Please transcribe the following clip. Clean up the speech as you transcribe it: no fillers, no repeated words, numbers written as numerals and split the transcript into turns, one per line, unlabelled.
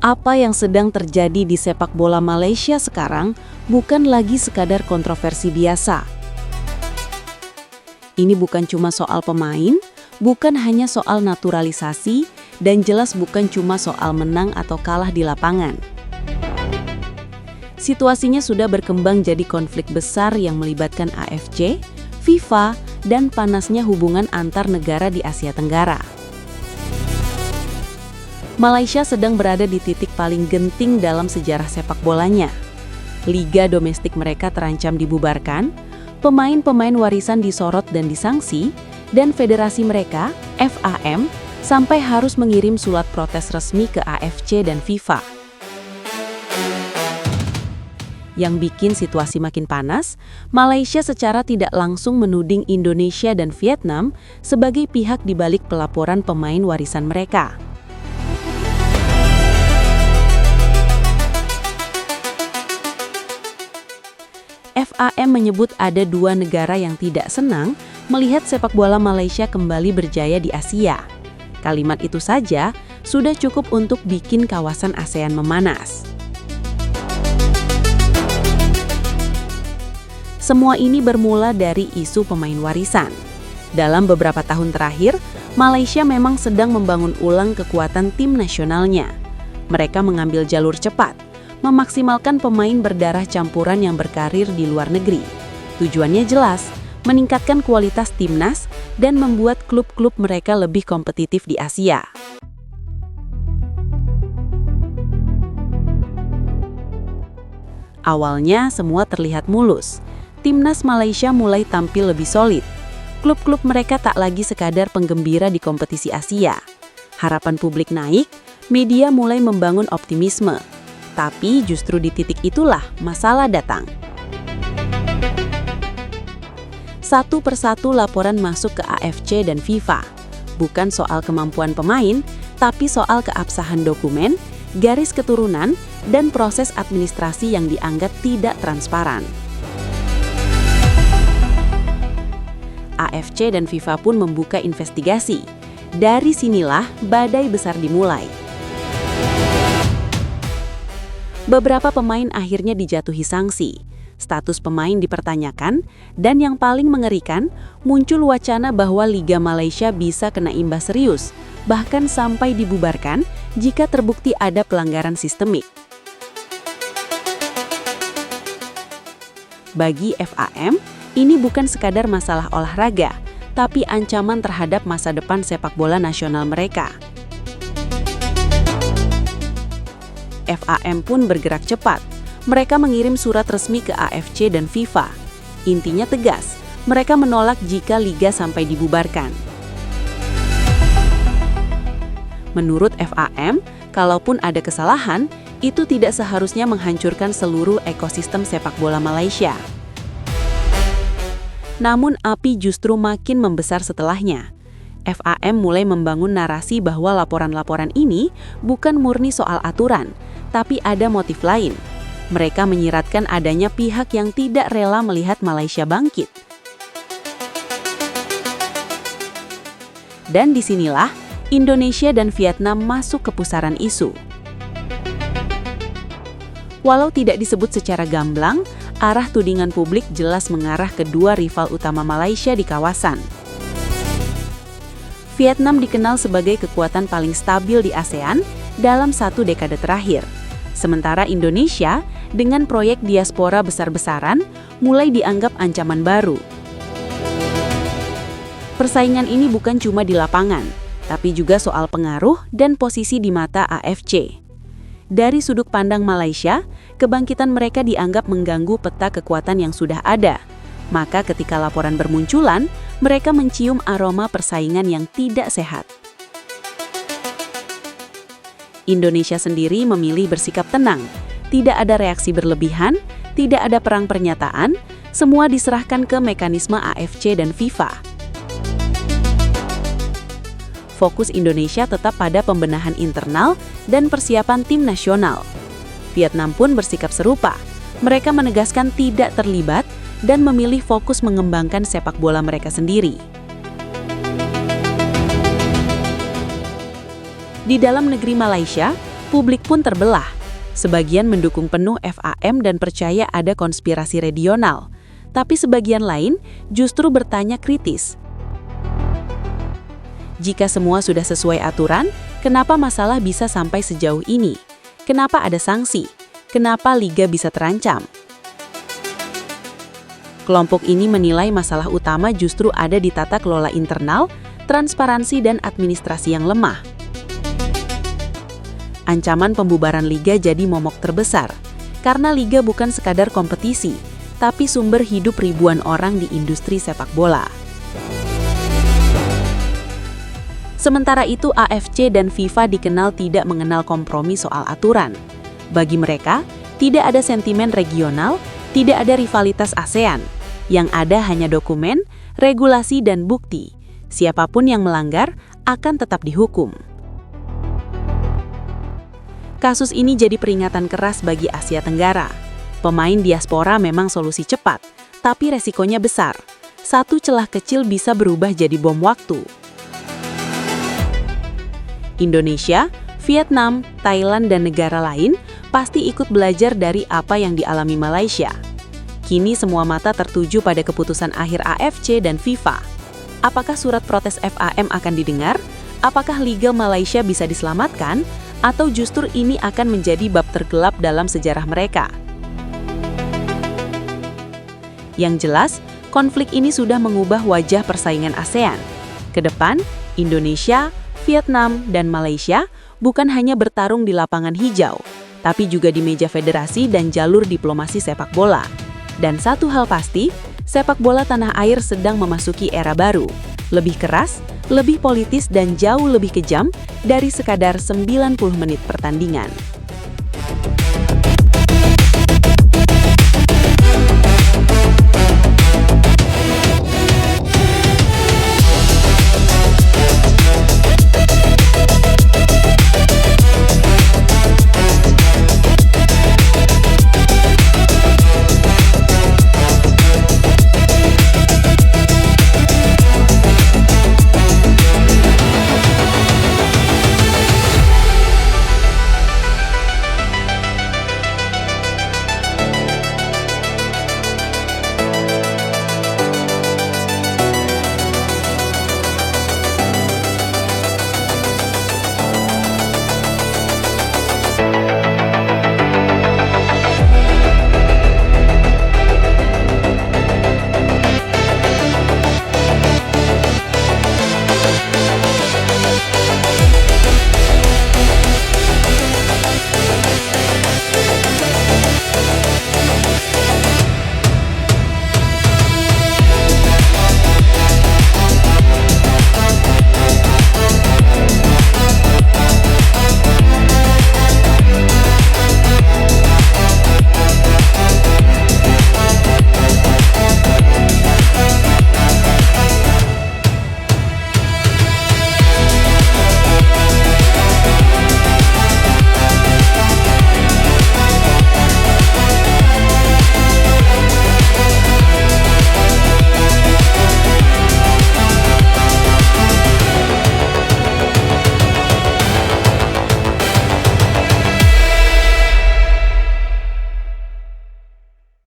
Apa yang sedang terjadi di sepak bola Malaysia sekarang bukan lagi sekadar kontroversi biasa. Ini bukan cuma soal pemain, bukan hanya soal naturalisasi, dan jelas bukan cuma soal menang atau kalah di lapangan. Situasinya sudah berkembang jadi konflik besar yang melibatkan AFC, FIFA, dan panasnya hubungan antar negara di Asia Tenggara. Malaysia sedang berada di titik paling genting dalam sejarah sepak bolanya. Liga domestik mereka terancam dibubarkan, pemain-pemain warisan disorot dan disangsi, dan federasi mereka, FAM, sampai harus mengirim surat protes resmi ke AFC dan FIFA. Yang bikin situasi makin panas, Malaysia secara tidak langsung menuding Indonesia dan Vietnam sebagai pihak di balik pelaporan pemain warisan mereka. FAM menyebut ada dua negara yang tidak senang melihat sepak bola Malaysia kembali berjaya di Asia. Kalimat itu saja sudah cukup untuk bikin kawasan ASEAN memanas. Semua ini bermula dari isu pemain warisan. Dalam beberapa tahun terakhir, Malaysia memang sedang membangun ulang kekuatan tim nasionalnya. Mereka mengambil jalur cepat, memaksimalkan pemain berdarah campuran yang berkarir di luar negeri. Tujuannya jelas, meningkatkan kualitas timnas dan membuat klub-klub mereka lebih kompetitif di Asia. Awalnya semua terlihat mulus. Timnas Malaysia mulai tampil lebih solid. Klub-klub mereka tak lagi sekadar penggembira di kompetisi Asia. Harapan publik naik, media mulai membangun optimisme. Tapi justru di titik itulah masalah datang. Satu persatu laporan masuk ke AFC dan FIFA. Bukan soal kemampuan pemain, tapi soal keabsahan dokumen, garis keturunan, dan proses administrasi yang dianggap tidak transparan. AFC dan FIFA pun membuka investigasi. Dari sinilah badai besar dimulai. Beberapa pemain akhirnya dijatuhi sanksi. Status pemain dipertanyakan, dan yang paling mengerikan, muncul wacana bahwa Liga Malaysia bisa kena imbas serius, bahkan sampai dibubarkan jika terbukti ada pelanggaran sistemik. Bagi FAM, ini bukan sekadar masalah olahraga, tapi ancaman terhadap masa depan sepak bola nasional mereka. FAM pun bergerak cepat. Mereka mengirim surat resmi ke AFC dan FIFA. Intinya tegas, mereka menolak jika liga sampai dibubarkan. Menurut FAM, kalaupun ada kesalahan, itu tidak seharusnya menghancurkan seluruh ekosistem sepak bola Malaysia. Namun api justru makin membesar setelahnya. FAM mulai membangun narasi bahwa laporan-laporan ini bukan murni soal aturan, tapi ada motif lain. Mereka menyiratkan adanya pihak yang tidak rela melihat Malaysia bangkit. Dan disinilah Indonesia dan Vietnam masuk ke pusaran isu. Walau tidak disebut secara gamblang, arah tudingan publik jelas mengarah ke dua rival utama Malaysia di kawasan. Vietnam dikenal sebagai kekuatan paling stabil di ASEAN dalam satu dekade terakhir. Sementara Indonesia, dengan proyek diaspora besar-besaran, mulai dianggap ancaman baru. Persaingan ini bukan cuma di lapangan, tapi juga soal pengaruh dan posisi di mata AFC. Dari sudut pandang Malaysia, kebangkitan mereka dianggap mengganggu peta kekuatan yang sudah ada. Maka ketika laporan bermunculan, mereka mencium aroma persaingan yang tidak sehat. Indonesia sendiri memilih bersikap tenang. Tidak ada reaksi berlebihan, tidak ada perang pernyataan, semua diserahkan ke mekanisme AFC dan FIFA. Fokus Indonesia tetap pada pembenahan internal dan persiapan tim nasional. Vietnam pun bersikap serupa. Mereka menegaskan tidak terlibat dan memilih fokus mengembangkan sepak bola mereka sendiri. Di dalam negeri Malaysia, Publik pun terbelah. Sebagian mendukung penuh FAM dan percaya ada konspirasi regional, tapi sebagian lain justru bertanya kritis. Jika semua sudah sesuai aturan, kenapa masalah bisa sampai sejauh ini? Kenapa ada sanksi? Kenapa liga bisa terancam? Kelompok ini menilai masalah utama justru ada di tata kelola internal, transparansi dan administrasi yang lemah. Ancaman pembubaran liga jadi momok terbesar, karena liga bukan sekadar kompetisi, tapi sumber hidup ribuan orang di industri sepak bola. Sementara itu AFC dan FIFA dikenal tidak mengenal kompromi soal aturan. Bagi mereka, tidak ada sentimen regional, tidak ada rivalitas ASEAN. Yang ada hanya dokumen, regulasi dan bukti. Siapapun yang melanggar akan tetap dihukum. Kasus ini jadi peringatan keras bagi Asia Tenggara. Pemain diaspora memang solusi cepat, tapi resikonya besar. Satu celah kecil bisa berubah jadi bom waktu. Indonesia, Vietnam, Thailand, dan negara lain pasti ikut belajar dari apa yang dialami Malaysia. Kini semua mata tertuju pada keputusan akhir AFC dan FIFA. Apakah surat protes FAM akan didengar? Apakah Liga Malaysia bisa diselamatkan? Atau justru ini akan menjadi bab tergelap dalam sejarah mereka? Yang jelas, konflik ini sudah mengubah wajah persaingan ASEAN. Kedepan, Indonesia, Vietnam, dan Malaysia bukan hanya bertarung di lapangan hijau, tapi juga di meja federasi dan jalur diplomasi sepak bola. Dan satu hal pasti, sepak bola tanah air sedang memasuki era baru, lebih keras, lebih politis dan jauh lebih kejam dari sekadar 90 menit pertandingan.